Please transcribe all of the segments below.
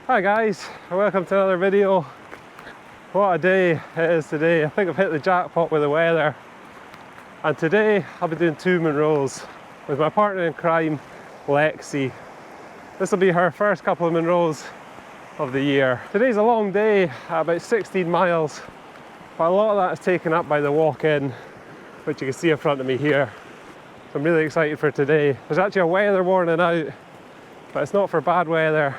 Hi guys, and welcome to another video. What a day it is today. I think I've hit the jackpot with the weather. And today I'll be doing 2 Munros with my partner in crime, Glenshee. This will be her first couple of Munros of the year. Today's a long day, about 16 miles, but a lot of that is taken up by the walk-in, which you can see in front of me here. So I'm really excited for today. There's actually a weather warning out, but it's not for bad weather.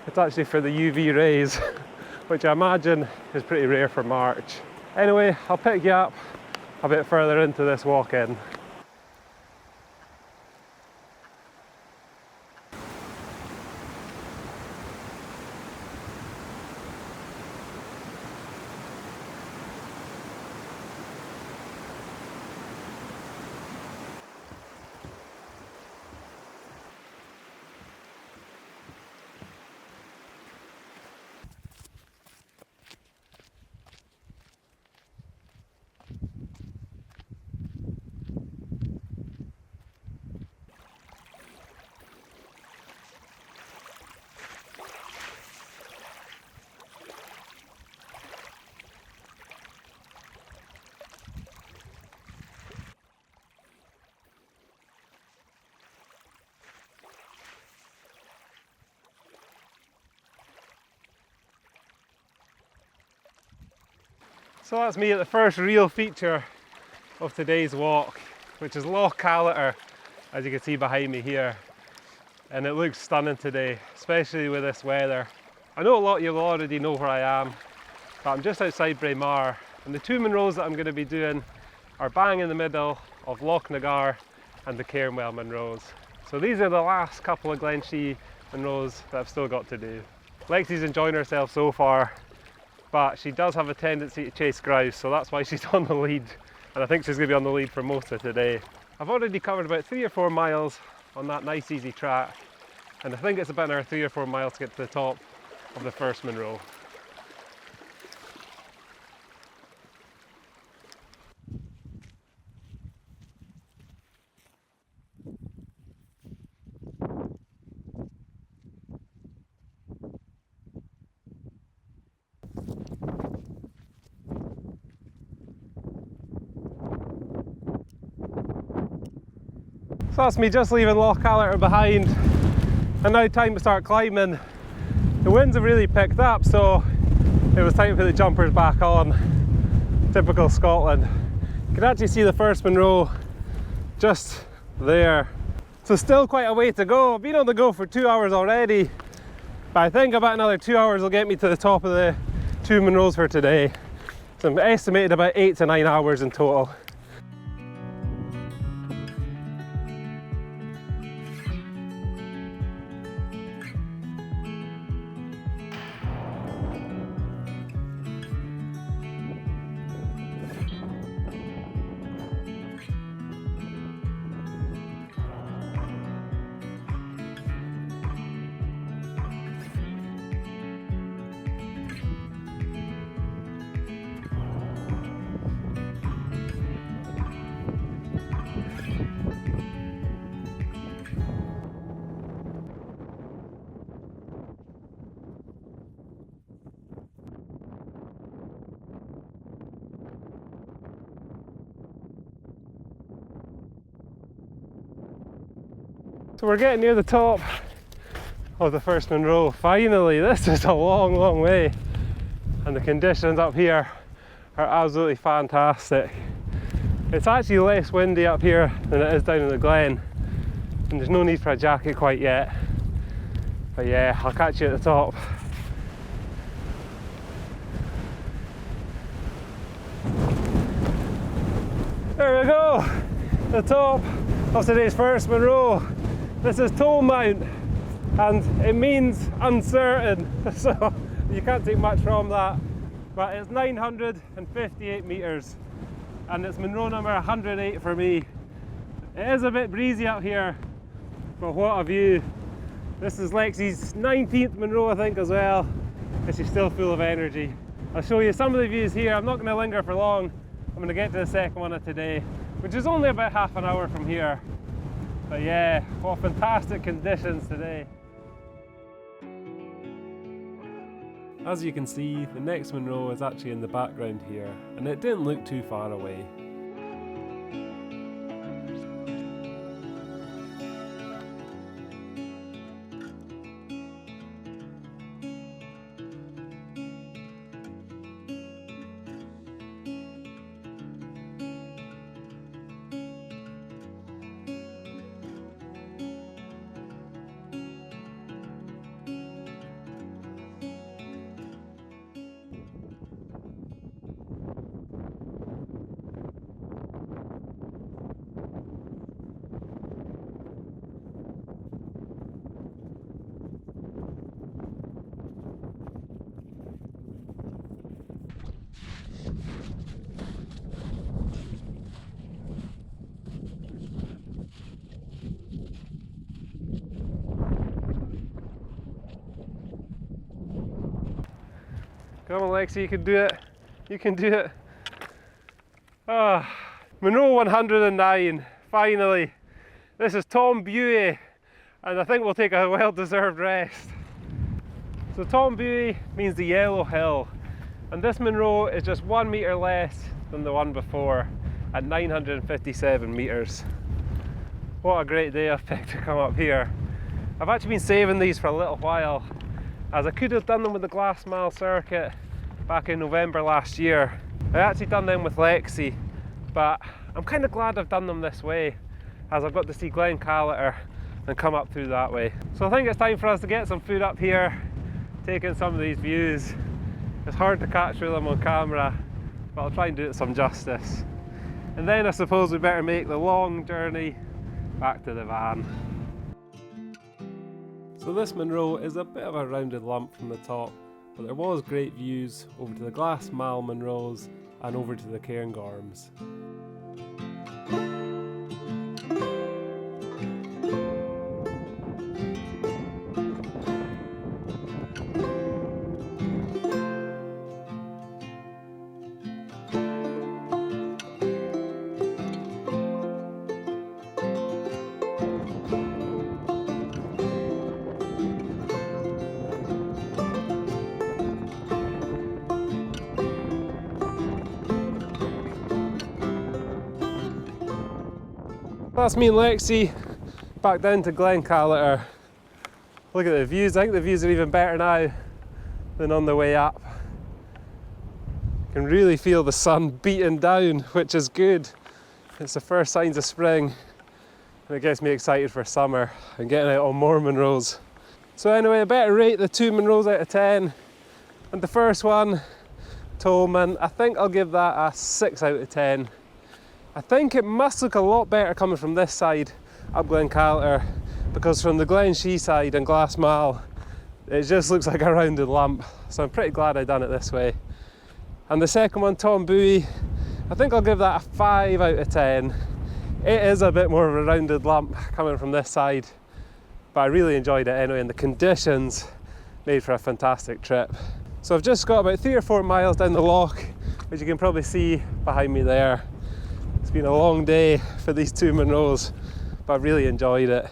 It's actually for the UV rays, which I imagine is pretty rare for March. Anyway, I'll pick you up a bit further into this walk-in. So that's me at the first real feature of today's walk, which is Loch Callater, as you can see behind me here. And it looks stunning today, especially with this weather. I know a lot of you will already know where I am, but I'm just outside Braemar, and the 2 Munros that I'm going to be doing are bang in the middle of Loch Callater and the Cairnwell Munros. So these are the last couple of Glenshee Munros that I've still got to do. Lexie's enjoying herself so far, but she does have a tendency to chase grouse, so that's why she's on the lead, and I think she's going to be on the lead for most of today. I've already covered about 3 or 4 miles on that nice easy track, and I think it's about another 3 or 4 miles to get to the top of the first Munro. So that's me just leaving Loch Callater behind, and now time to start climbing. The winds have really picked up, so it was time to put the jumpers back on. Typical Scotland. You can actually see the first Munro just there. So still quite a way to go. I've been on the go for 2 hours already, but I think about another 2 hours will get me to the top of the 2 Munros for today. So I'm estimated about 8 to 9 hours in total. So we're getting near the top of the first Munro. Finally, this is a long way, and the conditions up here are absolutely fantastic. It's actually less windy up here than it is down in the Glen, and there's no need for a jacket quite yet. But yeah, I'll catch you at the top. There we go, the top of today's first Munro. This is Tolmount, and it means uncertain, so you can't take much from that. but it's 958 metres and it's Munro number 108 for me. It is a bit breezy up here, but what a view. This is Lexie's 19th Munro, I think, as well, and she's still full of energy. I'll show you some of the views here. I'm not going to linger for long. I'm going to get to the second one of today, which is only about half an hour from here. But yeah, what fantastic conditions today. As you can see, the next Munro is actually in the background here, and it didn't look too far away. Come on, Lexie, you can do it. You can do it. Ah, Munro 109, finally. This is Buidhe, and I think we'll take a well-deserved rest. So Buidhe means the yellow hill, and this Munro is just 1 metre less than the one before at 957 metres. What a great day I've picked to come up here. I've actually been saving these for a little while, as I could have done them with the Glass Mile circuit back in November last year. I actually done them with Lexie, but I'm kind of glad I've done them this way, as I've got to see Glen Calleter and come up through that way. So I think it's time for us to get some food up here, take in some of these views. It's hard to capture them on camera, but I'll try and do it some justice. And then I suppose we better make the long journey back to the van. So this Munro is a bit of a rounded lump from the top, but there was great views over to the Glass Mile Munros and over to the Cairngorms. That's me and Lexie back down to Glen Calleter. Look at the views. I think the views are even better now than on the way up. You can really feel the sun beating down, which is good. It's the first signs of spring, and it gets me excited for summer and getting out on more Munros. So anyway, I better rate the two Munros out of 10. And the first one, Tolmount, I think I'll give that a 6 out of 10. I think it must look a lot better coming from this side up Glen Calleter, because from the Glenshee side and Glass Mile it just looks like a rounded lump, so I'm pretty glad I done it this way. And the second one, Buidhe, I think I'll give that a 5 out of 10. It is a bit more of a rounded lump coming from this side, but I really enjoyed it anyway, and the conditions made for a fantastic trip. So I've just got about 3 or 4 miles down the loch, which you can probably see behind me there. It's been a long day for these two Munros, but I've really enjoyed it.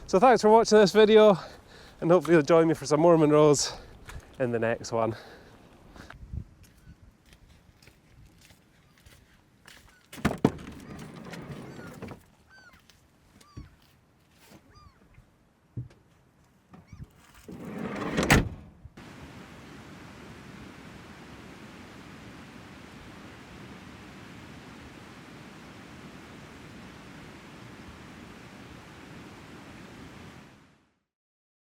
So thanks for watching this video, and hopefully you'll join me for some more Munros in the next one.